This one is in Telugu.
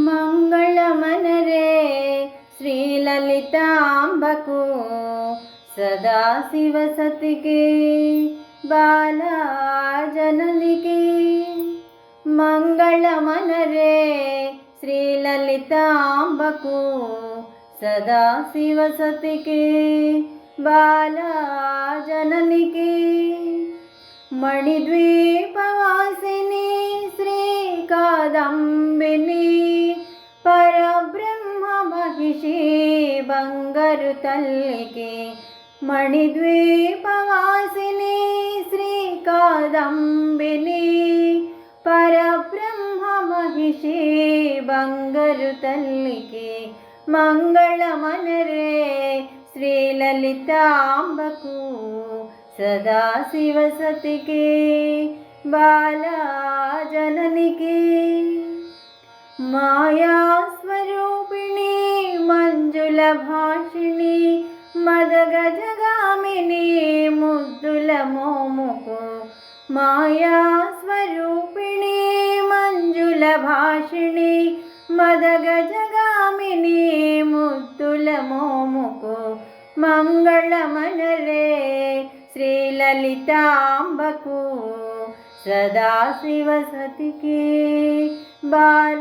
మంగళమనరే శ్రీలలితాంబకు సదాశివ సతికి బాలజననికి. మంగళమనరే శ్రీలలితాంబకు సదాశివ సతికి బాలజననికి. మణిద్వీపవాసిని శ్రీ కాదంబిని పరబ్రహ్మ మహిషి బంగారు తల్లికి. మణిద్వీపవాసిని శ్రీ కాదంబిని పరబ్రహ్మ మహిషి బంగారు తల్లికి. మంగళమనరే శ్రీలలితాంబకు సదాశివ సతికి బాలజననికి. మాయాస్వరూపిణి మంజుల భాషిణి మదగజగామిని ముద్దుల మోముకు. మాయాస్వరూపిణి మంజుల భాషిణి మదగజగామిని ముద్దుల మోముకు. మంగళమనరే శ్రీలలితాంబకు సదాశివ సతికి బాలజననికి.